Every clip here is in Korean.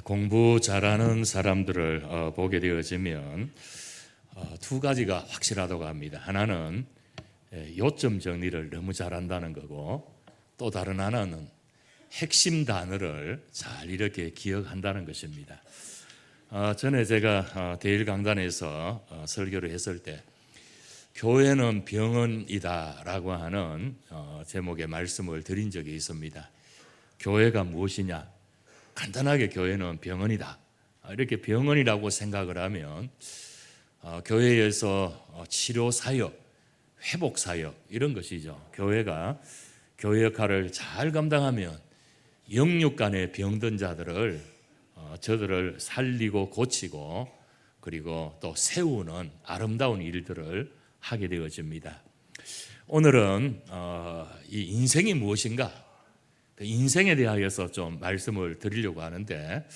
공부 잘하는 사람들을 보게 되어지면 두 가지가 확실하다고 합니다. 하나는 요점 정리를 너무 잘한다는 거고, 또 다른 하나는 핵심 단어를 잘 이렇게 기억한다는 것입니다. 전에 제가 대일 강단에서 설교를 했을 때 교회는 병원이다라고 하는 제목의 말씀을 드린 적이 있습니다. 교회가 무엇이냐? 간단하게 교회는 병원이다. 이렇게 병원이라고 생각을 하면 교회에서 치료 사역, 회복 사역 이런 것이죠. 교회가 교회 역할을 잘 감당하면 영육 간의 병든 자들을 저들을 살리고 고치고 그리고 또 세우는 아름다운 일들을 하게 되어집니다. 오늘은 이 인생이 무엇인가? 인생에 대하여서 좀 말씀을 드리려고 하는데,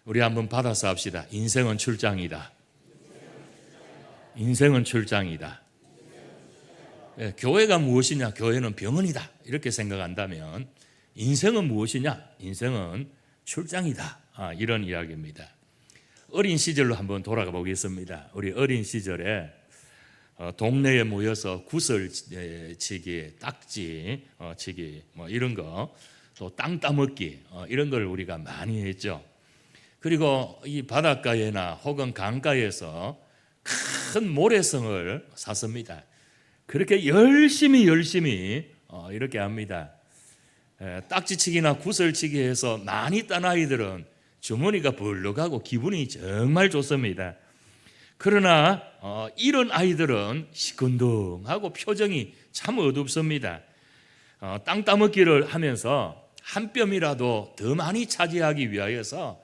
우리 한번 받아서 합시다. 인생은 출장이다. 인생은 출장이다. 교회가 무엇이냐? 교회는 병원이다. 이렇게 생각한다면 인생은 무엇이냐? 인생은 출장이다. 이런 이야기입니다. 어린 시절로 한번 돌아가 보겠습니다. 우리 어린 시절에 동네에 모여서 구슬치기, 딱지 치기 뭐 이런 거, 또 땅 따먹기 이런 걸 우리가 많이 했죠. 그리고 이 바닷가에나 혹은 강가에서 큰 모래성을 샀습니다. 그렇게 열심히 이렇게 합니다. 딱지치기나 구슬치기 해서 많이 딴 아이들은 주머니가 벌럭하고 기분이 정말 좋습니다. 그러나 이런 아이들은 시큰둥하고 표정이 참 어둡습니다. 땅 따먹기를 하면서 한 뼘이라도 더 많이 차지하기 위하여서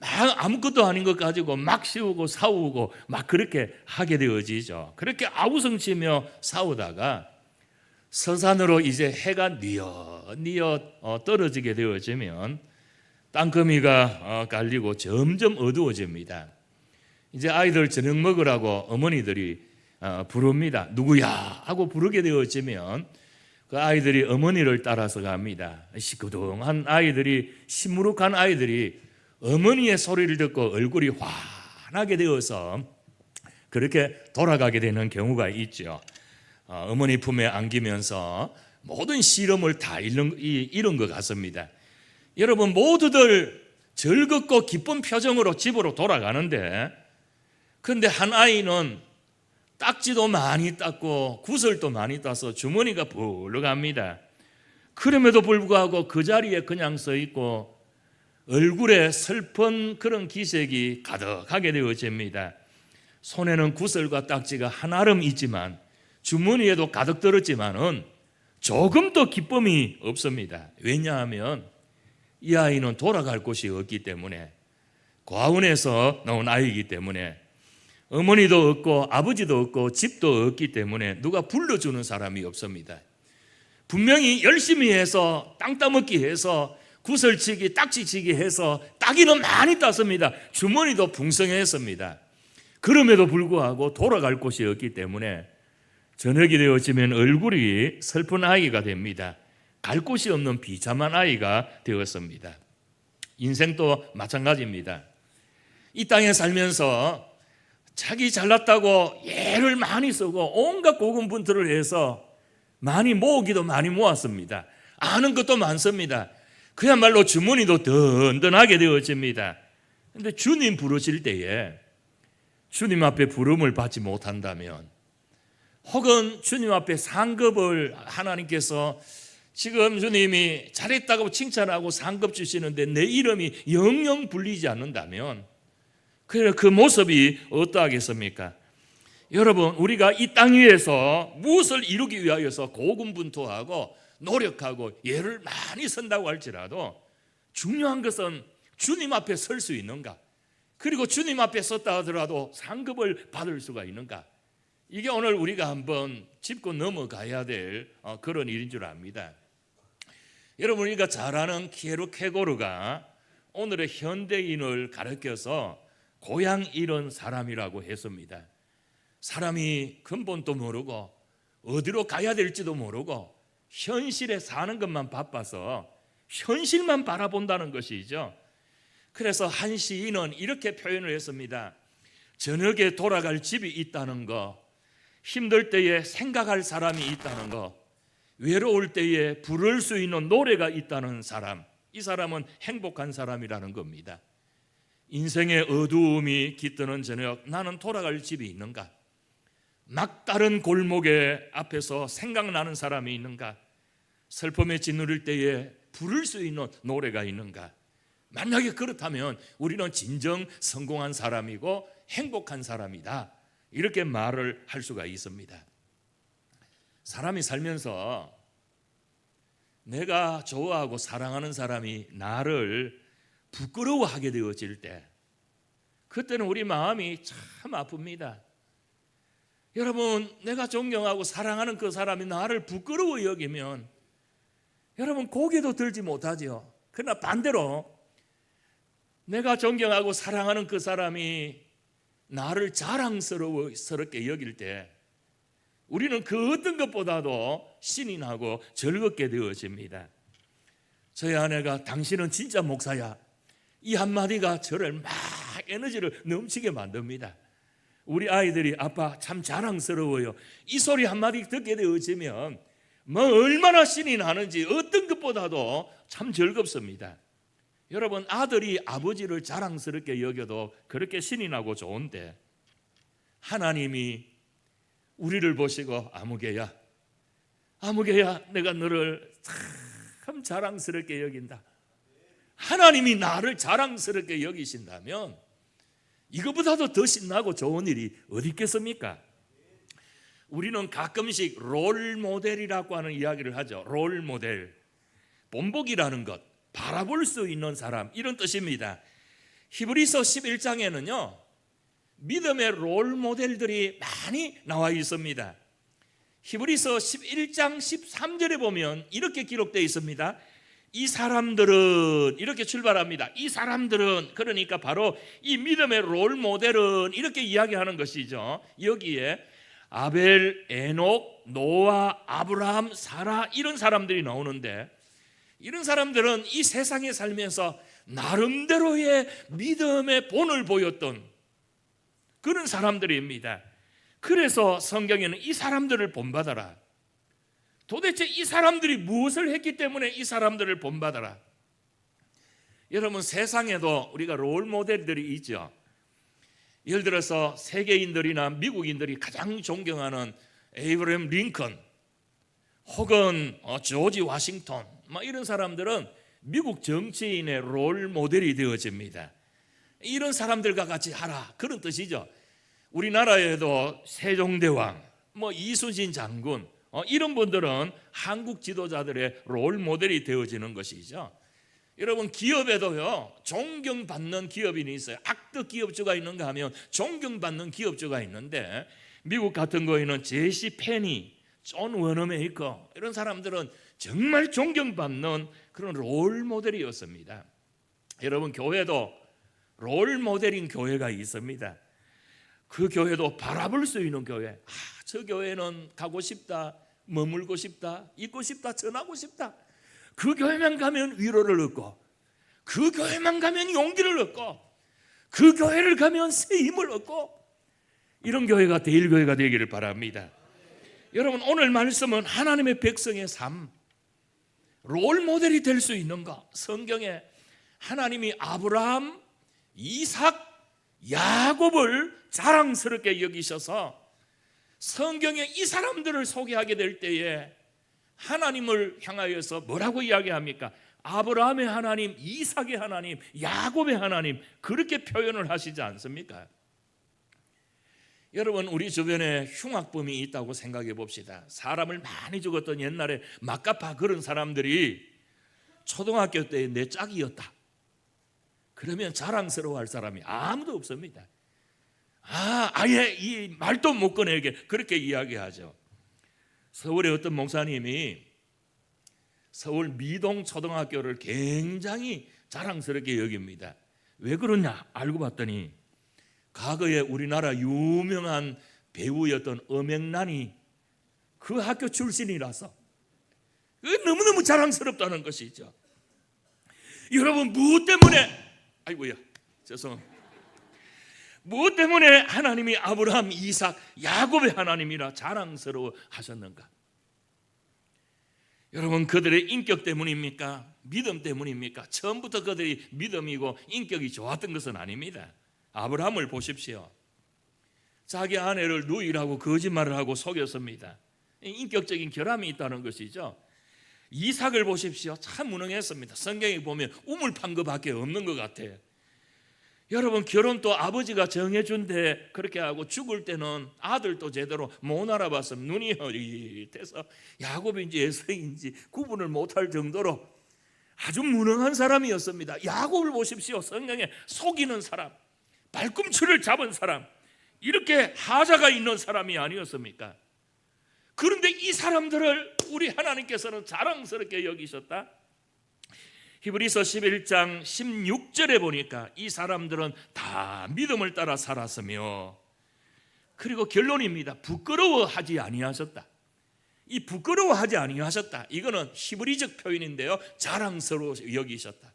막 아무것도 아닌 것 가지고 막 씌우고 싸우고 막 그렇게 하게 되어지죠. 그렇게 아우성치며 싸우다가 서산으로 이제 해가 뉘엿 떨어지게 되어지면 땅거미가 깔리고 점점 어두워집니다. 이제 아이들 저녁 먹으라고 어머니들이 부릅니다. 누구야? 하고 부르게 되어지면 그 아이들이 어머니를 따라서 갑니다. 시끄둥한 아이들이, 시무룩한 아이들이 어머니의 소리를 듣고 얼굴이 환하게 되어서 그렇게 돌아가게 되는 경우가 있죠. 어머니 품에 안기면서 모든 시름을 다 잃은 것 같습니다. 여러분, 모두들 즐겁고 기쁜 표정으로 집으로 돌아가는데, 그런데 한 아이는 딱지도 많이 땄고 구슬도 많이 따서 주머니가 벌럭합니다. 그럼에도 불구하고 그 자리에 그냥 서 있고 얼굴에 슬픈 그런 기색이 가득하게 되어집니다. 손에는 구슬과 딱지가 한아름 있지만 주머니에도 가득 들었지만은 조금 더 기쁨이 없습니다. 왜냐하면 이 아이는 돌아갈 곳이 없기 때문에, 고아원에서 나온 아이이기 때문에 어머니도 없고 아버지도 없고 집도 없기 때문에 누가 불러주는 사람이 없습니다. 분명히 열심히 해서 땅 따먹기 해서 구슬치기, 딱지치기 해서 따기는 많이 땄습니다. 주머니도 풍성했습니다. 그럼에도 불구하고 돌아갈 곳이 없기 때문에 저녁이 되어지면 얼굴이 슬픈 아이가 됩니다. 갈 곳이 없는 비참한 아이가 되었습니다. 인생도 마찬가지입니다. 이 땅에 살면서 자기 잘났다고 예를 많이 쓰고 온갖 고군분투를 해서 많이 모으기도 많이 모았습니다. 아는 것도 많습니다. 그야말로 주머니도 든든하게 되어집니다. 그런데 주님 부르실 때에 주님 앞에 부름을 받지 못한다면, 혹은 주님 앞에 상급을 하나님께서 지금 주님이 잘했다고 칭찬하고 상급 주시는데 내 이름이 영영 불리지 않는다면 그 모습이 어떠하겠습니까? 여러분, 우리가 이 땅 위에서 무엇을 이루기 위하여서 고군분투하고 노력하고 예를 많이 쓴다고 할지라도 중요한 것은 주님 앞에 설 수 있는가, 그리고 주님 앞에 섰다 하더라도 상급을 받을 수가 있는가, 이게 오늘 우리가 한번 짚고 넘어가야 될 그런 일인 줄 압니다. 여러분, 우리가 잘 아는 키에르케고르가 오늘의 현대인을 가르쳐서 고향 잃은 사람이라고 했습니다. 사람이 근본도 모르고 어디로 가야 될지도 모르고 현실에 사는 것만 바빠서 현실만 바라본다는 것이죠. 그래서 한 시인은 이렇게 표현을 했습니다. 저녁에 돌아갈 집이 있다는 거, 힘들 때에 생각할 사람이 있다는 거, 외로울 때에 부를 수 있는 노래가 있다는 사람, 이 사람은 행복한 사람이라는 겁니다. 인생의 어두움이 깃드는 저녁, 나는 돌아갈 집이 있는가? 막다른 골목에 앞에서 생각나는 사람이 있는가? 슬픔에 짓누를 때에 부를 수 있는 노래가 있는가? 만약에 그렇다면 우리는 진정 성공한 사람이고 행복한 사람이다, 이렇게 말을 할 수가 있습니다. 사람이 살면서 내가 좋아하고 사랑하는 사람이 나를 부끄러워하게 되어질 때, 그때는 우리 마음이 참 아픕니다. 여러분, 내가 존경하고 사랑하는 그 사람이 나를 부끄러워 여기면 여러분 고개도 들지 못하죠. 그러나 반대로 내가 존경하고 사랑하는 그 사람이 나를 자랑스럽게 여길 때 우리는 그 어떤 것보다도 신이 나고 즐겁게 되어집니다. 저희 아내가 당신은 진짜 목사야, 이 한마디가 저를 막 에너지를 넘치게 만듭니다. 우리 아이들이 아빠 참 자랑스러워요, 이 소리 한마디 듣게 되어지면 뭐 얼마나 신이 나는지 어떤 것보다도 참 즐겁습니다. 여러분, 아들이 아버지를 자랑스럽게 여겨도 그렇게 신이 나고 좋은데, 하나님이 우리를 보시고 아무개야 내가 너를 참 자랑스럽게 여긴다, 하나님이 나를 자랑스럽게 여기신다면 이거보다도 더 신나고 좋은 일이 어디 있겠습니까? 우리는 가끔씩 롤 모델이라고 하는 이야기를 하죠. 롤 모델, 본보기라는 것, 바라볼 수 있는 사람, 이런 뜻입니다. 히브리서 11장에는요 믿음의 롤 모델들이 많이 나와 있습니다. 히브리서 11장 13절에 보면 이렇게 기록되어 있습니다. 이 사람들은, 이렇게 출발합니다. 이 사람들은, 그러니까 바로 이 믿음의 롤 모델은 이렇게 이야기하는 것이죠. 여기에 아벨, 에녹, 노아, 아브라함, 사라, 이런 사람들이 나오는데, 이런 사람들은 이 세상에 살면서 나름대로의 믿음의 본을 보였던 그런 사람들입니다. 그래서 성경에는 이 사람들을 본받아라, 도대체 이 사람들이 무엇을 했기 때문에 이 사람들을 본받아라. 여러분, 세상에도 우리가 롤 모델들이 있죠. 예를 들어서 세계인들이나 미국인들이 가장 존경하는 에이브러햄 링컨 혹은 조지 워싱턴, 이런 사람들은 미국 정치인의 롤 모델이 되어집니다. 이런 사람들과 같이 하라, 그런 뜻이죠. 우리나라에도 세종대왕, 이순신 장군, 이런 분들은 한국 지도자들의 롤 모델이 되어지는 것이죠. 여러분, 기업에도요 존경받는 기업인이 있어요. 악덕 기업주가 있는가 하면 존경받는 기업주가 있는데, 미국 같은 거에는 제시 페니, 존 워너메이커, 이런 사람들은 정말 존경받는 그런 롤 모델이었습니다. 여러분, 교회도 롤 모델인 교회가 있습니다. 그 교회도 바라볼 수 있는 교회, 저 교회는 가고 싶다, 머물고 싶다, 있고 싶다, 전하고 싶다, 그 교회만 가면 위로를 얻고, 그 교회만 가면 용기를 얻고, 그 교회를 가면 새 힘을 얻고, 이런 교회가 대일교회가 되기를 바랍니다. 여러분, 오늘 말씀은 하나님의 백성의 삶, 롤 모델이 될 수 있는가? 성경에 하나님이 아브라함, 이삭, 야곱을 자랑스럽게 여기셔서 성경에 이 사람들을 소개하게 될 때에 하나님을 향하여서 뭐라고 이야기합니까? 아브라함의 하나님, 이삭의 하나님, 야곱의 하나님, 그렇게 표현을 하시지 않습니까? 여러분, 우리 주변에 흉악범이 있다고 생각해 봅시다. 사람을 많이 죽었던 옛날에 막가파 그런 사람들이 초등학교 때 내 짝이었다, 그러면 자랑스러워할 사람이 아무도 없습니다. 아예 이 말도 못 꺼내게 그렇게 이야기하죠. 서울의 어떤 목사님이 서울 미동 초등학교를 굉장히 자랑스럽게 여깁니다. 왜 그러냐 알고 봤더니 과거에 우리나라 유명한 배우였던 엄앵란이 그 학교 출신이라서 너무너무 자랑스럽다는 것이죠. 여러분, 무엇 때문에 아이고야, 죄송합니다. 무엇 때문에 하나님이 아브라함, 이삭, 야곱의 하나님이라 자랑스러워 하셨는가? 여러분, 그들의 인격 때문입니까? 믿음 때문입니까? 처음부터 그들이 믿음이고 인격이 좋았던 것은 아닙니다. 아브라함을 보십시오. 자기 아내를 누이라고 거짓말을 하고 속였습니다. 인격적인 결함이 있다는 것이죠. 이삭을 보십시오. 참 무능했습니다. 성경에 보면 우물 판 것밖에 없는 것 같아요. 여러분, 결혼도 아버지가 정해준데 그렇게 하고 죽을 때는 아들도 제대로 못 알아봤으면 눈이 흐릿해서 야곱인지 에서인지 구분을 못할 정도로 아주 무능한 사람이었습니다. 야곱을 보십시오. 성경에 속이는 사람, 발꿈치를 잡은 사람, 이렇게 하자가 있는 사람이 아니었습니까? 그런데 이 사람들을 우리 하나님께서는 자랑스럽게 여기셨다. 히브리서 11장 16절에 보니까 이 사람들은 다 믿음을 따라 살았으며, 그리고 결론입니다. 부끄러워하지 아니하셨다. 이 부끄러워하지 아니하셨다, 이거는 히브리적 표현인데요, 자랑스러워 여기셨다.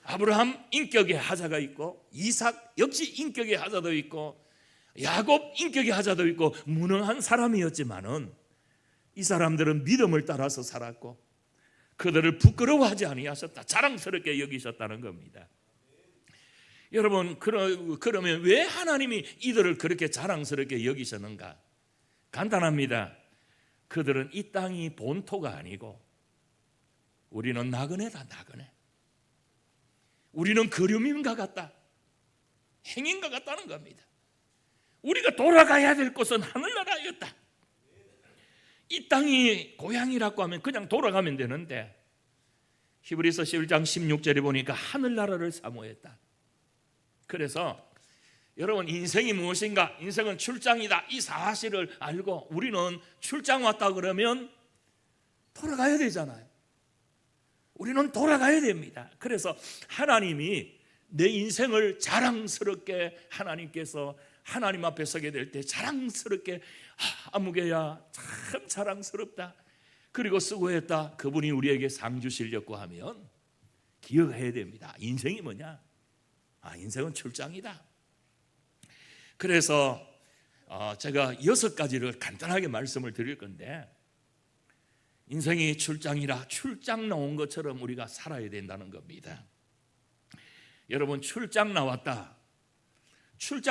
아브라함 인격의 하자가 있고, 이삭 역시 인격의 하자도 있고, 야곱 인격의 하자도 있고, 무능한 사람이었지만은 이 사람들은 믿음을 따라서 살았고 그들을 부끄러워하지 아니하셨다, 자랑스럽게 여기셨다는 겁니다. 여러분, 그러면 왜 하나님이 이들을 그렇게 자랑스럽게 여기셨는가? 간단합니다. 그들은 이 땅이 본토가 아니고 우리는 나그네다, 나그네. 우리는 거류민과 같다, 행인과 같다는 겁니다. 우리가 돌아가야 될 곳은 하늘나라였다. 이 땅이 고향이라고 하면 그냥 돌아가면 되는데, 히브리서 11장 16절에 보니까 하늘나라를 사모했다. 그래서 여러분, 인생이 무엇인가? 인생은 출장이다, 이 사실을 알고 우리는 출장 왔다 그러면 돌아가야 되잖아요. 우리는 돌아가야 됩니다. 그래서 하나님이 내 인생을 자랑스럽게, 하나님께서 하나님 앞에 서게 될 때 자랑스럽게, 아무개야 참 자랑스럽다, 그리고 수고했다, 그분이 우리에게 상 주시려고 하면 기억해야 됩니다. 인생이 뭐냐? 인생은 출장이다. 그래서 제가 6가지를 간단하게 말씀을 드릴 건데, 인생이 출장이라 출장 나온 것처럼 우리가 살아야 된다는 겁니다. 여러분, 출장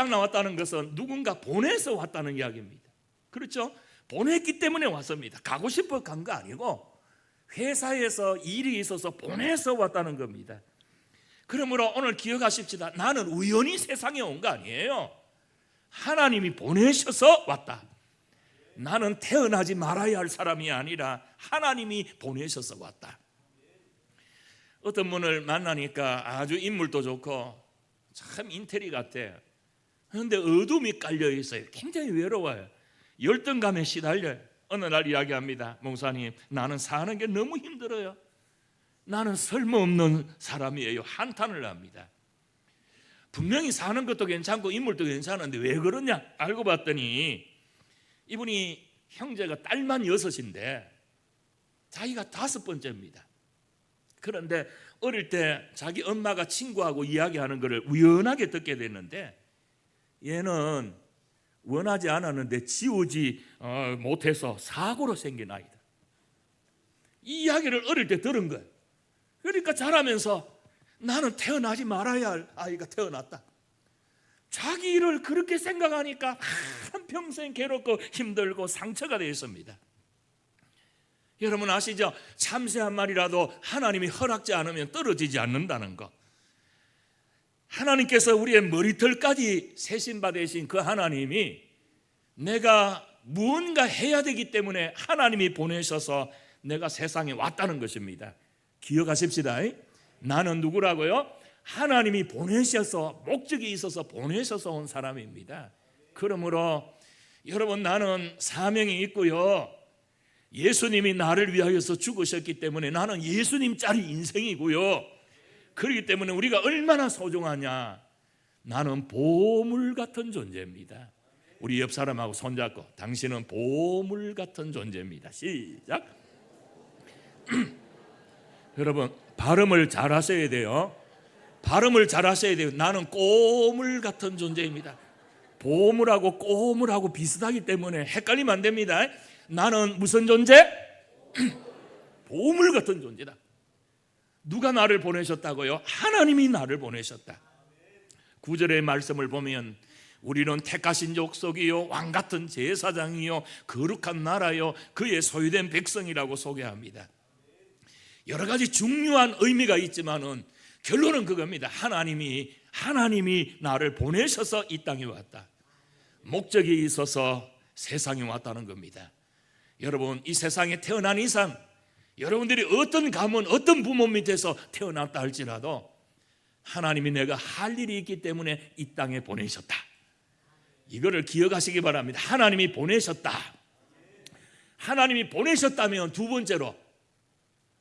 나왔다는 것은 누군가 보내서 왔다는 이야기입니다. 그렇죠? 보냈기 때문에 왔습니다. 가고 싶어 간 거 아니고 회사에서 일이 있어서 보내서 왔다는 겁니다. 그러므로 오늘 기억하십시다. 나는 우연히 세상에 온 거 아니에요. 하나님이 보내셔서 왔다. 나는 태어나지 말아야 할 사람이 아니라 하나님이 보내셔서 왔다. 어떤 분을 만나니까 아주 인물도 좋고 참 인테리 같아. 그런데 어둠이 깔려 있어요. 굉장히 외로워요. 열등감에 시달려요. 어느 날 이야기합니다. 목사님, 나는 사는 게 너무 힘들어요. 나는 쓸모없는 사람이에요. 한탄을 합니다. 분명히 사는 것도 괜찮고 인물도 괜찮은데 왜 그러냐? 알고 봤더니 이분이 형제가 딸만 6인데 자기가 5번째입니다. 그런데 어릴 때 자기 엄마가 친구하고 이야기하는 것을 우연하게 듣게 됐는데, 얘는 원하지 않았는데 지우지 못해서 사고로 생긴 아이다. 이 이야기를 어릴 때 들은 거예요. 그러니까 자라면서 나는 태어나지 말아야 할 아이가 태어났다. 자기 일을 그렇게 생각하니까 한평생 괴롭고 힘들고 상처가 되어 있습니다. 여러분 아시죠? 참새 한 마리라도 하나님이 허락지 않으면 떨어지지 않는다는 거. 하나님께서 우리의 머리털까지 세신받으신 그 하나님이 내가 무언가 해야 되기 때문에 하나님이 보내셔서 내가 세상에 왔다는 것입니다. 기억하십시다. 나는 누구라고요? 하나님이 보내셔서, 목적이 있어서 보내셔서 온 사람입니다. 그러므로 여러분, 나는 사명이 있고요, 예수님이 나를 위하여서 죽으셨기 때문에 나는 예수님짜리 인생이고요, 그렇기 때문에 우리가 얼마나 소중하냐. 나는 보물 같은 존재입니다. 우리 옆 사람하고 손잡고, 당신은 보물 같은 존재입니다. 시작. 여러분 발음을 잘 하셔야 돼요. 발음을 잘 하셔야 돼요. 나는 꼬물 같은 존재입니다. 보물하고 꼬물하고 비슷하기 때문에 헷갈리면 안 됩니다. 나는 무슨 존재? 보물 같은 존재다. 누가 나를 보내셨다고요? 하나님이 나를 보내셨다. 9절의 말씀을 보면 우리는 택하신 족속이요 왕같은 제사장이요 거룩한 나라요 그의 소유된 백성이라고 소개합니다. 여러 가지 중요한 의미가 있지만은 결론은 그겁니다. 하나님이 나를 보내셔서 이 땅에 왔다. 목적이 있어서 세상에 왔다는 겁니다. 여러분, 이 세상에 태어난 이상 여러분들이 어떤 가문, 어떤 부모 밑에서 태어났다 할지라도 하나님이 내가 할 일이 있기 때문에 이 땅에 보내셨다. 이거를 기억하시기 바랍니다. 하나님이 보내셨다. 하나님이 보내셨다면 두 번째로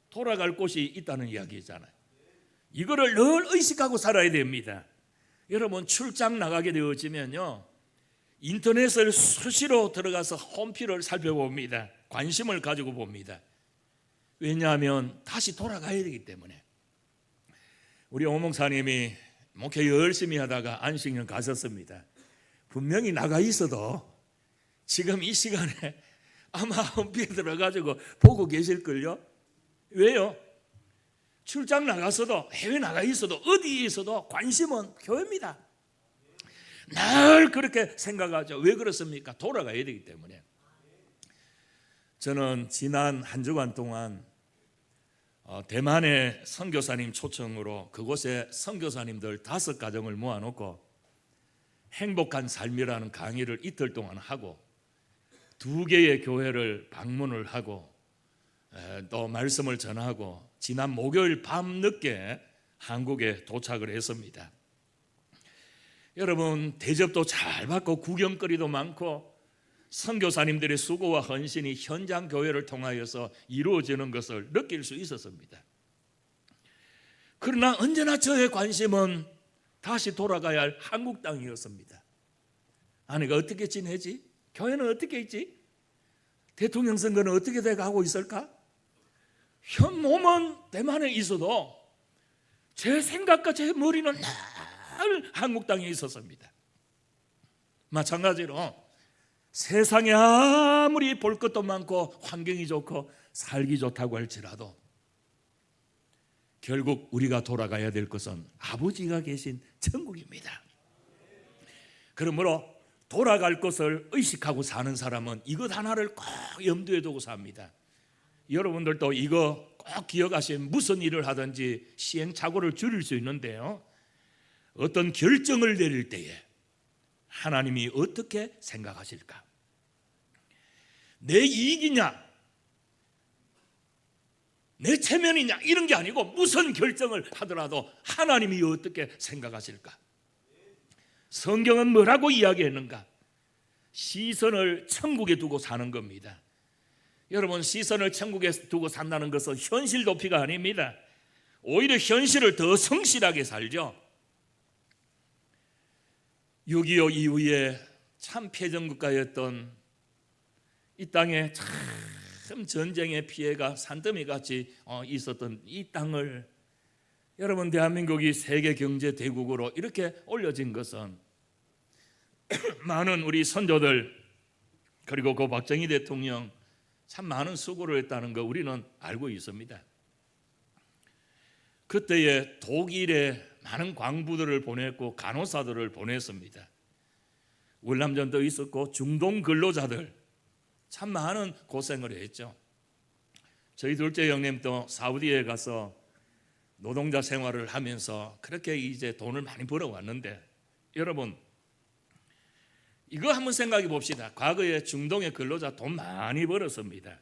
돌아갈 곳이 있다는 이야기잖아요. 이거를 늘 의식하고 살아야 됩니다. 여러분, 출장 나가게 되어지면요 인터넷을 수시로 들어가서 홈피를 살펴봅니다. 관심을 가지고 봅니다. 왜냐하면 다시 돌아가야 되기 때문에. 우리 오 목사님이 목회 열심히 하다가 안식년 가셨습니다. 분명히 나가 있어도 지금 이 시간에 아마 홈피에 들어가지고 보고 계실걸요. 왜요? 출장 나가서도 해외 나가 있어도 어디에 있어도 관심은 교회입니다. 늘 그렇게 생각하죠. 왜 그렇습니까? 돌아가야 되기 때문에. 저는 지난 한 주간 동안 대만의 선교사님 초청으로 그곳에 선교사님들 5가정을 모아놓고 행복한 삶이라는 강의를 이틀 동안 하고 2개의 교회를 방문을 하고 또 말씀을 전하고 지난 목요일 밤 늦게 한국에 도착을 했습니다. 여러분, 대접도 잘 받고 구경거리도 많고 선교사님들의 수고와 헌신이 현장 교회를 통하여서 이루어지는 것을 느낄 수 있었습니다. 그러나 언제나 저의 관심은 다시 돌아가야 할 한국 땅이었습니다. 아내가 어떻게 지내지? 교회는 어떻게 있지? 대통령 선거는 어떻게 돼가고 있을까? 현 몸은 대만에 있어도 제 생각과 제 머리는 늘 한국 땅에 있었습니다. 마찬가지로 세상에 아무리 볼 것도 많고 환경이 좋고 살기 좋다고 할지라도 결국 우리가 돌아가야 될 것은 아버지가 계신 천국입니다. 그러므로 돌아갈 것을 의식하고 사는 사람은 이것 하나를 꼭 염두에 두고 삽니다. 여러분들도 이거 꼭 기억하시면 무슨 일을 하든지 시행착오를 줄일 수 있는데요, 어떤 결정을 내릴 때에 하나님이 어떻게 생각하실까? 내 이익이냐 내 체면이냐 이런 게 아니고 무슨 결정을 하더라도 하나님이 어떻게 생각하실까? 성경은 뭐라고 이야기했는가? 시선을 천국에 두고 사는 겁니다. 여러분, 시선을 천국에 두고 산다는 것은 현실 도피가 아닙니다. 오히려 현실을 더 성실하게 살죠. 6.25 이후에 참 패전국가였던 이 땅에 참 전쟁의 피해가 산더미같이 있었던 이 땅을 여러분, 대한민국이 세계 경제 대국으로 이렇게 올려진 것은 많은 우리 선조들 그리고 그 박정희 대통령 참 많은 수고를 했다는 거 우리는 알고 있습니다. 그때에 독일에 많은 광부들을 보냈고 간호사들을 보냈습니다. 월남전도 있었고 중동 근로자들 참 많은 고생을 했죠. 저희 둘째 형님도 사우디에 가서 노동자 생활을 하면서 그렇게 이제 돈을 많이 벌어왔는데, 여러분 이거 한번 생각해 봅시다. 과거에 중동의 근로자 돈 많이 벌었습니다.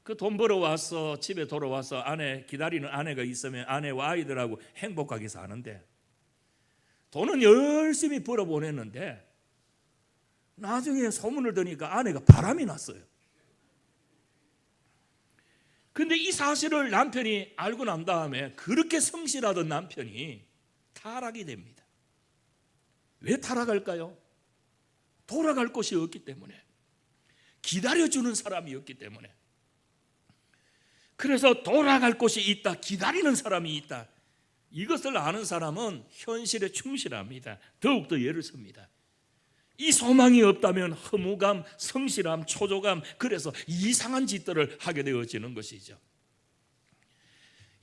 그 돈 벌어와서 집에 돌아와서 기다리는 아내가 있으면 아내와 아이들하고 행복하게 사는데, 돈은 열심히 벌어 보냈는데 나중에 소문을 듣니까 아내가 바람이 났어요. 근데 이 사실을 남편이 알고 난 다음에 그렇게 성실하던 남편이 타락이 됩니다. 왜 타락할까요? 돌아갈 곳이 없기 때문에, 기다려주는 사람이 없기 때문에. 그래서 돌아갈 곳이 있다, 기다리는 사람이 있다, 이것을 아는 사람은 현실에 충실합니다. 더욱더 예를 씁니다. 이 소망이 없다면 허무감, 성실함, 초조감, 그래서 이상한 짓들을 하게 되어지는 것이죠.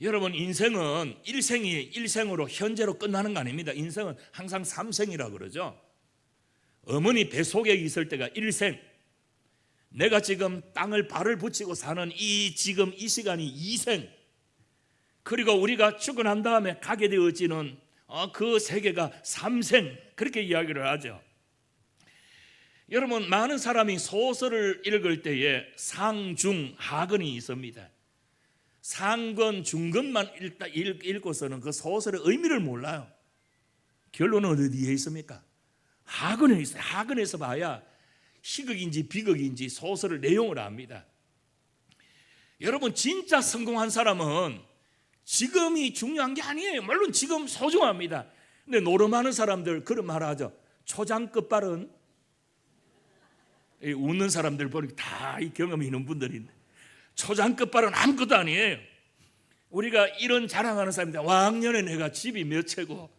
여러분, 인생은 일생으로 현재로 끝나는 거 아닙니다. 인생은 항상 삼생이라고 그러죠. 어머니 뱃속에 있을 때가 일생, 내가 지금 땅을 발을 붙이고 사는 지금 이 시간이 이생, 그리고 우리가 죽고 난 다음에 가게 되어지는 그 세계가 삼생, 그렇게 이야기를 하죠. 여러분, 많은 사람이 소설을 읽을 때에 상중 하근이 있습니다. 상근, 중근만 읽고서는 그 소설의 의미를 몰라요. 결론은 어디에 있습니까? 하근에 있어요. 하근에서 봐야 희극인지 비극인지 소설의 내용을 압니다. 여러분, 진짜 성공한 사람은 지금이 중요한 게 아니에요. 물론 지금 소중합니다. 근데 노름하는 사람들 그런 말 하죠. 초장 끝발은, 웃는 사람들 보니까 다 이 경험이 있는 분들인데, 초장 끝발은 아무것도 아니에요. 우리가 이런 자랑하는 사람들, 왕년에 내가 집이 몇 채고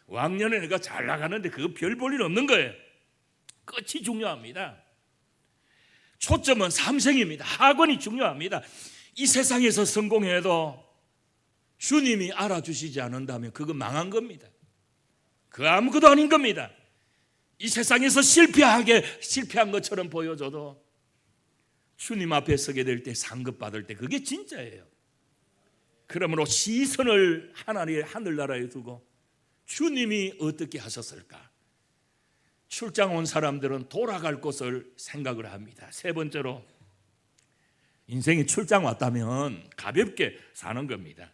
왕년에 내가 잘 나가는데 그거 별 볼 일 없는 거예요. 끝이 중요합니다. 초점은 삼생입니다. 학원이 중요합니다. 이 세상에서 성공해도 주님이 알아주시지 않는다면 그거 망한 겁니다. 그거 아무것도 아닌 겁니다. 이 세상에서 실패한 것처럼 보여줘도 주님 앞에 서게 될 때 상급 받을 때 그게 진짜예요. 그러므로 시선을 하늘나라에 두고 주님이 어떻게 하셨을까? 출장 온 사람들은 돌아갈 곳을 생각을 합니다. 세 번째로, 인생이 출장 왔다면 가볍게 사는 겁니다.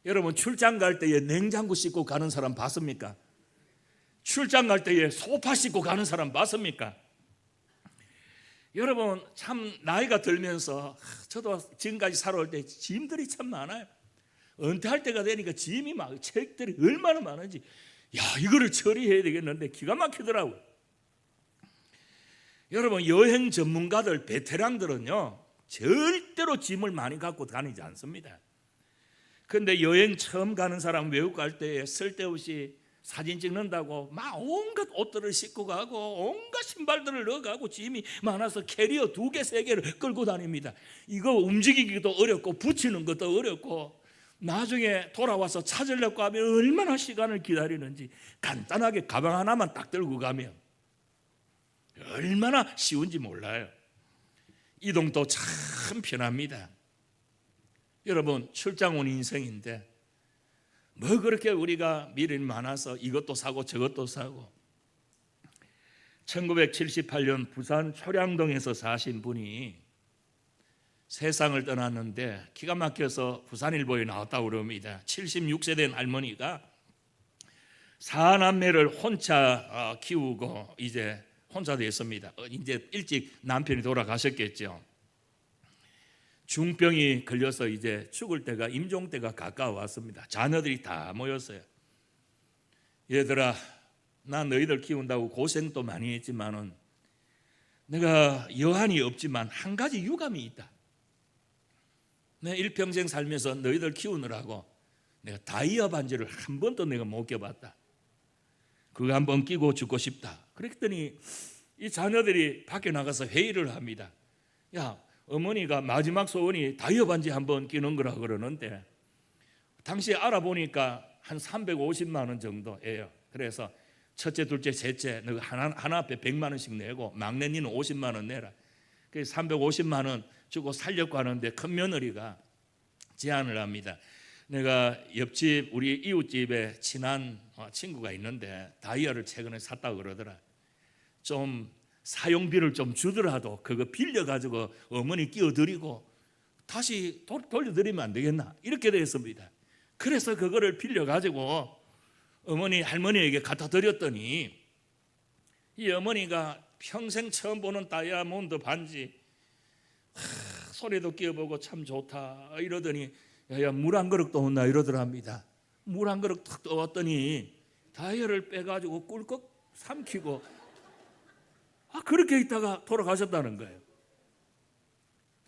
여러분, 출장 갈 때에 냉장고 싣고 가는 사람 봤습니까? 출장 갈 때에 소파 싣고 가는 사람 봤습니까? 여러분, 참 나이가 들면서 저도 지금까지 살아올 때 짐들이 참 많아요. 은퇴할 때가 되니까 짐이 막, 책들이 얼마나 많은지, 이거를 처리해야 되겠는데 기가 막히더라고요. 여러분, 여행 전문가들, 베테랑들은요 절대로 짐을 많이 갖고 다니지 않습니다. 그런데 여행 처음 가는 사람, 외국 갈 때 쓸데없이 사진 찍는다고 막 온갖 옷들을 싣고 가고 온갖 신발들을 넣어가고 짐이 많아서 캐리어 2개, 3개를 끌고 다닙니다. 이거 움직이기도 어렵고 붙이는 것도 어렵고 나중에 돌아와서 찾으려고 하면 얼마나 시간을 기다리는지, 간단하게 가방 하나만 딱 들고 가면 얼마나 쉬운지 몰라요. 이동도 참 편합니다. 여러분, 출장 온 인생인데 뭐 그렇게 우리가 미련이 많아서 이것도 사고 저것도 사고. 1978년 부산 초량동에서 사신 분이 세상을 떠났는데 기가 막혀서 부산일보에 나왔다고 그럽니다. 76세 된 할머니가 4남매를 혼자 키우고 이제 혼자 됐습니다. 이제 일찍 남편이 돌아가셨겠죠. 중병이 걸려서 이제 죽을 때가, 임종 때가 가까워왔습니다. 자녀들이 다 모였어요. 얘들아, 나 너희들 키운다고 고생도 많이 했지만은 내가 여한이 없지만 한 가지 유감이 있다. 내 일평생 살면서 너희들 키우느라고 내가 다이아 반지를 한 번도 내가 못 껴봤다. 그거 한번 끼고 죽고 싶다. 그랬더니 이 자녀들이 밖에 나가서 회의를 합니다. 야, 어머니가 마지막 소원이 다이아 반지 한번 끼는 거라 그러는데 당시에 알아보니까 한 350만 원 정도예요. 그래서 첫째, 둘째, 셋째 너가 하나 앞에 100만 원씩 내고 막내니는 50만 원 내라. 그래서 350만 원 주고 살려고 하는데 큰 며느리가 제안을 합니다. 내가 옆집 우리 이웃집에 친한 친구가 있는데 다이아를 최근에 샀다고 그러더라. 좀 사용비를 좀 주더라도 그거 빌려가지고 어머니 끼워드리고 다시 돌려드리면 안 되겠나, 이렇게 됐습니다. 그래서 그거를 빌려가지고 어머니 할머니에게 갖다 드렸더니 이 어머니가 평생 처음 보는 다이아몬드 반지, 소리도 끼워보고 참 좋다 이러더니 야, 물 한 그릇 떠온나 이러더랍니다. 물 한 그릇 탁 떠왔더니 다이아를 빼가지고 꿀꺽 삼키고 그렇게 있다가 돌아가셨다는 거예요.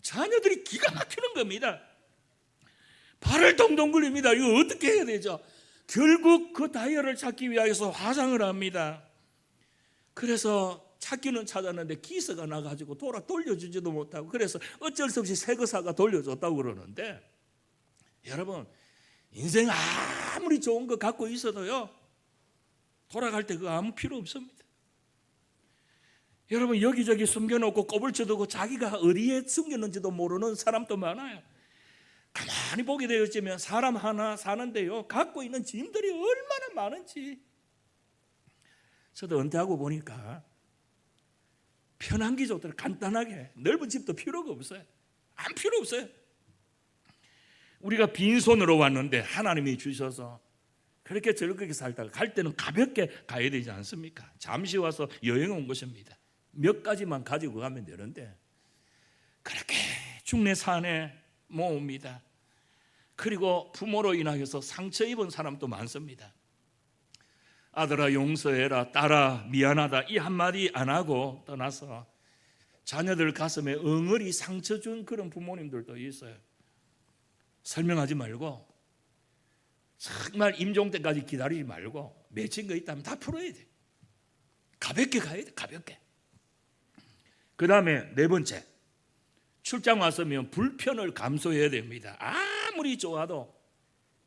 자녀들이 기가 막히는 겁니다. 발을 동동 굴립니다. 이거 어떻게 해야 되죠? 결국 그 다이아를 찾기 위해서 화장을 합니다. 그래서 찾기는 찾았는데 기스가 나가지고 돌려주지도 못하고, 그래서 어쩔 수 없이 새 거 사가 돌려줬다고 그러는데, 여러분, 인생 아무리 좋은 거 갖고 있어도요, 돌아갈 때 그거 아무 필요 없습니다. 여러분, 여기저기 숨겨놓고 꼬불쳐두고 자기가 어디에 숨겼는지도 모르는 사람도 많아요. 가만히 보게 되어지면 사람 하나 사는데요, 갖고 있는 짐들이 얼마나 많은지. 저도 은퇴하고 보니까 편한 게 좋더라고요. 간단하게, 넓은 집도 필요가 없어요. 안 필요 없어요. 우리가 빈손으로 왔는데 하나님이 주셔서 그렇게 즐겁게 살다가 갈 때는 가볍게 가야 되지 않습니까? 잠시 와서 여행 온 것입니다. 몇 가지만 가지고 가면 되는데 그렇게 중내산에 모읍니다. 그리고 부모로 인하여서 상처 입은 사람도 많습니다. 아들아 용서해라, 딸아 미안하다, 이 한마디 안 하고 떠나서 자녀들 가슴에 엉어리 상처 준 그런 부모님들도 있어요. 설명하지 말고, 정말 임종 때까지 기다리지 말고, 맺힌 거 있다면 다 풀어야 돼. 가볍게 가야 돼, 가볍게. 그 다음에 네 번째, 출장 왔으면 불편을 감수해야 됩니다. 아무리 좋아도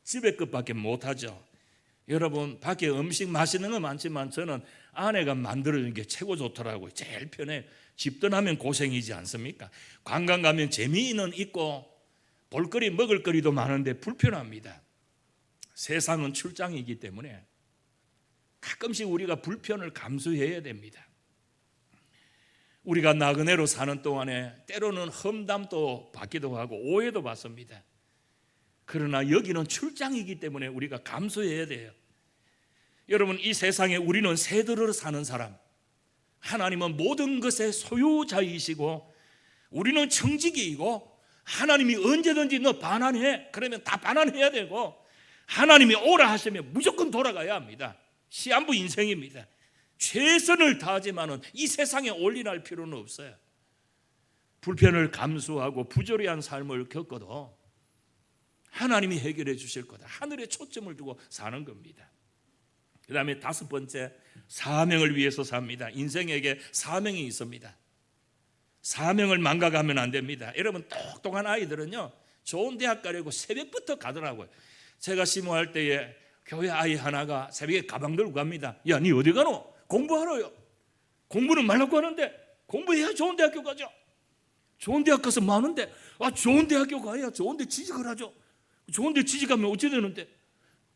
집의 것밖에 못하죠. 여러분, 밖에 음식 맛있는 거 많지만 저는 아내가 만들어주는 게 최고 좋더라고요. 제일 편해요. 집 떠나면 고생이지 않습니까? 관광 가면 재미는 있고 볼거리 먹을 거리도 많은데 불편합니다. 세상은 출장이기 때문에 가끔씩 우리가 불편을 감수해야 됩니다. 우리가 나그네로 사는 동안에 때로는 험담도 받기도 하고 오해도 받습니다. 그러나 여기는 출장이기 때문에 우리가 감수해야 돼요. 여러분, 이 세상에 우리는 새들으로 사는 사람, 하나님은 모든 것의 소유자이시고 우리는 청지기이고, 하나님이 언제든지 너 반환해 그러면 다 반환해야 되고, 하나님이 오라 하시면 무조건 돌아가야 합니다. 시한부 인생입니다. 최선을 다하지만은 이 세상에 올인할 필요는 없어요. 불편을 감수하고 부조리한 삶을 겪어도 하나님이 해결해 주실 거다. 하늘에 초점을 두고 사는 겁니다. 그 다음에 다섯 번째, 사명을 위해서 삽니다. 인생에게 사명이 있습니다. 사명을 망각하면 안 됩니다. 여러분, 똑똑한 아이들은요, 좋은 대학 가려고 새벽부터 가더라고요. 제가 심호할 때에 교회 아이 하나가 새벽에 가방 들고 갑니다. 야, 니 어디 가노? 공부하러요. 공부는 말라고 하는데 공부해야 좋은 대학교 가죠. 좋은 대학 가서 많은데, 좋은 대학교 가야 좋은 데 취직을 하죠. 좋은 데 취직하면 어찌 되는데?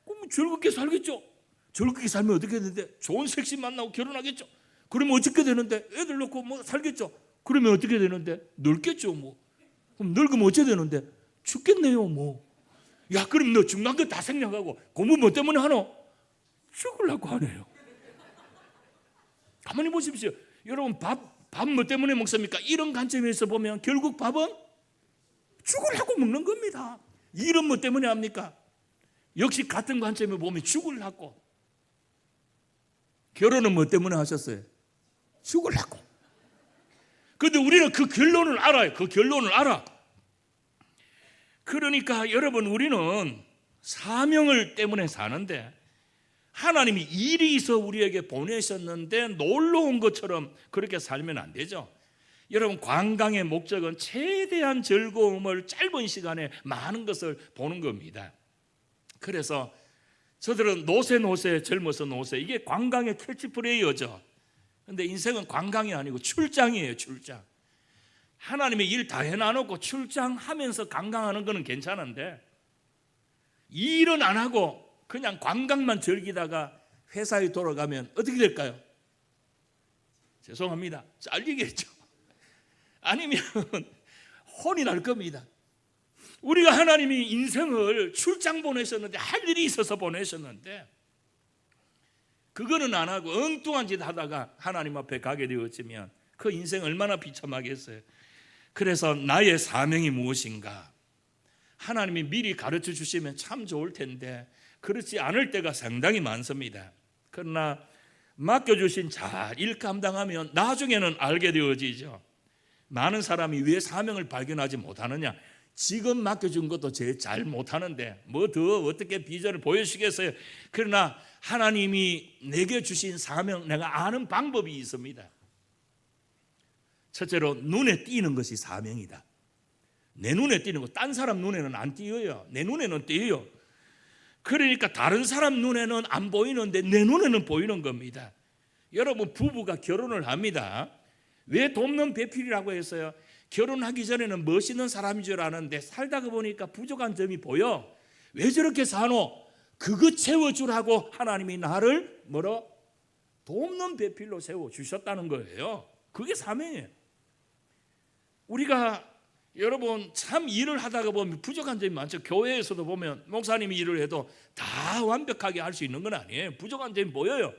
그럼 즐겁게 살겠죠. 즐겁게 살면 어떻게 되는데? 좋은 섹시 만나고 결혼하겠죠. 그러면 어떻게 되는데? 애들 놓고 뭐 살겠죠. 그러면 어떻게 되는데? 늙겠죠. 뭐 그럼 늙으면 어찌 되는데? 죽겠네요. 뭐 야, 그럼 너 중간 거 다 생략하고 공부 뭐 때문에 하노? 죽으려고 하네요. 가만히 보십시오. 여러분, 밥 뭐 때문에 먹습니까? 이런 관점에서 보면 결국 밥은 죽으려고 먹는 겁니다. 일은 뭐 때문에 합니까? 역시 같은 관점에 보면 죽으려고. 결혼은 뭐 때문에 하셨어요? 죽으려고. 그런데 우리는 그 결론을 알아요. 그 결론을 알아. 그러니까 여러분, 우리는 사명을 때문에 사는데 하나님이 일이 있어 우리에게 보내셨는데 놀러 온 것처럼 그렇게 살면 안 되죠. 여러분, 관광의 목적은 최대한 즐거움을 짧은 시간에 많은 것을 보는 겁니다. 그래서 저들은 노세 젊어서 노세, 이게 관광의 캐치프레이어죠. 그런데 인생은 관광이 아니고 출장이에요. 출장. 하나님의 일 다 해놔놓고 출장하면서 관광하는 거는 괜찮은데, 일은 안 하고 그냥 관광만 즐기다가 회사에 돌아가면 어떻게 될까요? 죄송합니다, 잘리겠죠. 아니면 혼이 날 겁니다. 우리가 하나님이 인생을 출장 보내셨는데, 할 일이 있어서 보내셨는데 그거는 안 하고 엉뚱한 짓 하다가 하나님 앞에 가게 되었으면 그 인생 얼마나 비참하겠어요. 그래서 나의 사명이 무엇인가, 하나님이 미리 가르쳐 주시면 참 좋을 텐데 그렇지 않을 때가 상당히 많습니다. 그러나 맡겨주신 잘 일 감당하면 나중에는 알게 되어지죠. 많은 사람이 왜 사명을 발견하지 못하느냐? 지금 맡겨준 것도 제 잘 못하는데 뭐 더 어떻게 비전을 보여주시겠어요? 그러나 하나님이 내게 주신 사명, 내가 아는 방법이 있습니다. 첫째로 눈에 띄는 것이 사명이다. 내 눈에 띄는 거, 딴 사람 눈에는 안 띄어요. 내 눈에는 띄어요. 그러니까 다른 사람 눈에는 안 보이는데 내 눈에는 보이는 겁니다. 여러분, 부부가 결혼을 합니다. 왜 돕는 배필이라고 했어요? 결혼하기 전에는 멋있는 사람인 줄 아는데 살다가 보니까 부족한 점이 보여. 왜 저렇게 사노? 그거 채워주라고 하나님이 나를 뭐로? 돕는 배필로 세워주셨다는 거예요. 그게 사명이에요. 우리가 여러분 참 일을 하다가 보면 부족한 점이 많죠. 교회에서도 보면 목사님이 일을 해도 다 완벽하게 할 수 있는 건 아니에요. 부족한 점이 보여요.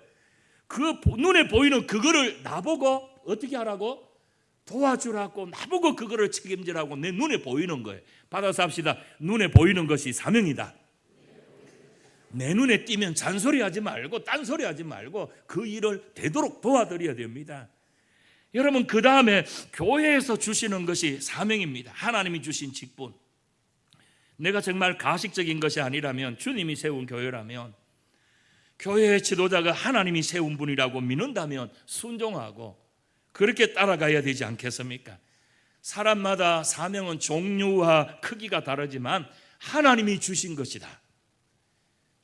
그 눈에 보이는 그거를 나보고 어떻게 하라고? 도와주라고, 나보고 그거를 책임지라고 내 눈에 보이는 거예요. 받아서 합시다. 눈에 보이는 것이 사명이다. 내 눈에 띄면 잔소리하지 말고 딴소리하지 말고 그 일을 되도록 도와드려야 됩니다. 여러분, 그 다음에 교회에서 주시는 것이 사명입니다. 하나님이 주신 직분. 내가 정말 가식적인 것이 아니라면, 주님이 세운 교회라면, 교회의 지도자가 하나님이 세운 분이라고 믿는다면 순종하고 그렇게 따라가야 되지 않겠습니까? 사람마다 사명은 종류와 크기가 다르지만 하나님이 주신 것이다.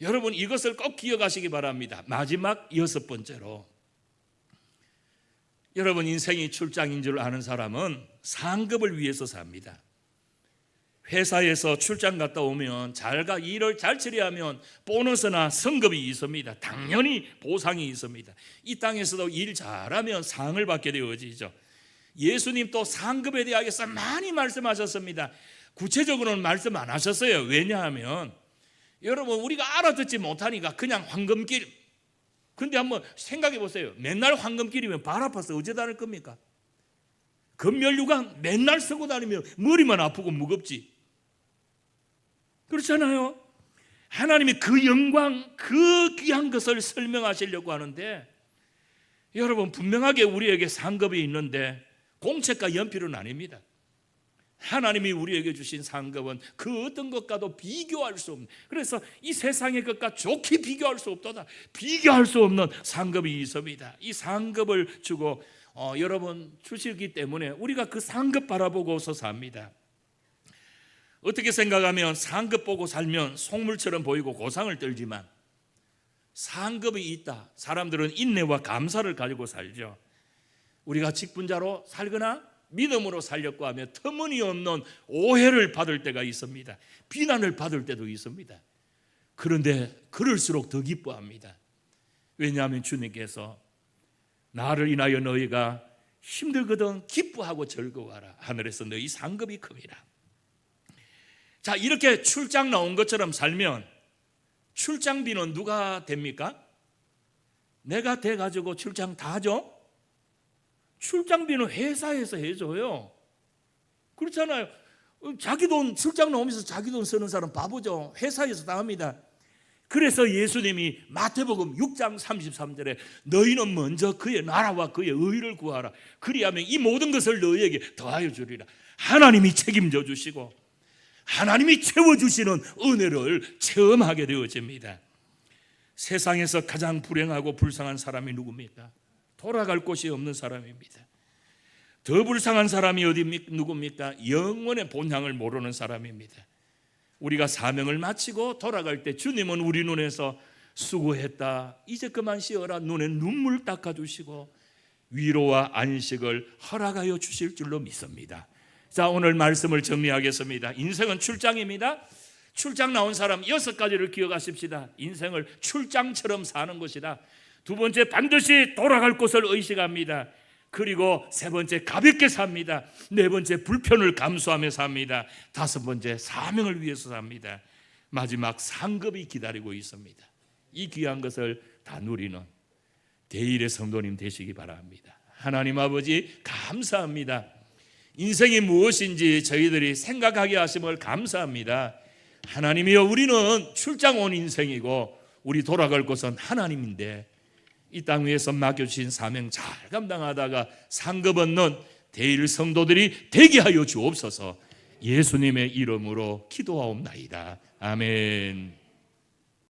여러분, 이것을 꼭 기억하시기 바랍니다. 마지막 6번째로, 여러분 인생이 출장인 줄 아는 사람은 상급을 위해서 삽니다. 회사에서 출장 갔다 오면 일을 잘 처리하면 보너스나 성급이 있습니다. 당연히 보상이 있습니다. 이 땅에서도 일 잘하면 상을 받게 되어지죠. 예수님 또 상급에 대하여서 많이 말씀하셨습니다. 구체적으로는 말씀 안 하셨어요. 왜냐하면 여러분, 우리가 알아듣지 못하니까 그냥 황금길. 근데 한번 생각해 보세요. 맨날 황금길이면 발 아파서 어째 다닐 겁니까? 금면류관 맨날 쓰고 다니면 머리만 아프고 무겁지. 그렇잖아요. 하나님이 그 영광, 그 귀한 것을 설명하시려고 하는데, 여러분 분명하게 우리에게 상급이 있는데 공책과 연필은 아닙니다. 하나님이 우리에게 주신 상급은 그 어떤 것과도 비교할 수 없는, 그래서 이 세상의 것과 좋게 비교할 수 없도다. 비교할 수 없는 상급이 있습니다. 이 상급을 주고 여러분 주시기 때문에 우리가 그 상급 바라보고서 삽니다. 어떻게 생각하면 상급 보고 살면 속물처럼 보이고 고상을 떨지만, 상급이 있다, 사람들은 인내와 감사를 가지고 살죠. 우리가 직분자로 살거나 믿음으로 살려고 하면 터무니없는 오해를 받을 때가 있습니다. 비난을 받을 때도 있습니다. 그런데 그럴수록 더 기뻐합니다. 왜냐하면 주님께서 나를 인하여 너희가 힘들거든 기뻐하고 즐거워하라. 하늘에서 너희 상급이 큽니다. 자, 이렇게 출장 나온 것처럼 살면 출장비는 누가 됩니까? 내가 돼가지고 출장 다 하죠? 출장비는 회사에서 해줘요. 그렇잖아요. 자기 돈 출장 나오면서 자기 돈 쓰는 사람 바보죠. 회사에서 다 합니다. 그래서 예수님이 마태복음 6장 33절에 너희는 먼저 그의 나라와 그의 의를 구하라. 그리하면 이 모든 것을 너희에게 더하여 주리라. 하나님이 책임져 주시고 하나님이 채워주시는 은혜를 체험하게 되어집니다. 세상에서 가장 불행하고 불쌍한 사람이 누굽니까? 돌아갈 곳이 없는 사람입니다. 더 불쌍한 사람이 누굽니까? 영원의 본향을 모르는 사람입니다. 우리가 사명을 마치고 돌아갈 때 주님은 우리 눈에서 수고했다, 이제 그만 쉬어라, 눈에 눈물 닦아주시고 위로와 안식을 허락하여 주실 줄로 믿습니다. 자, 오늘 말씀을 정리하겠습니다. 인생은 출장입니다. 출장 나온 사람 6가지를 기억하십시다. 인생을 출장처럼 사는 것이다. 두 번째, 반드시 돌아갈 곳을 의식합니다. 그리고 세 번째, 가볍게 삽니다. 네 번째, 불편을 감수하며 삽니다. 다섯 번째, 사명을 위해서 삽니다. 마지막, 상급이 기다리고 있습니다. 이 귀한 것을 다 누리는 대일의 성도님 되시기 바랍니다. 하나님 아버지, 감사합니다. 인생이 무엇인지 저희들이 생각하게 하심을 감사합니다. 하나님이여, 우리는 출장 온 인생이고 우리 돌아갈 곳은 하나님인데 이 땅 위에서 맡겨주신 사명 잘 감당하다가 상급 얻는 대일 성도들이 되게 하여 주옵소서. 예수님의 이름으로 기도하옵나이다. 아멘.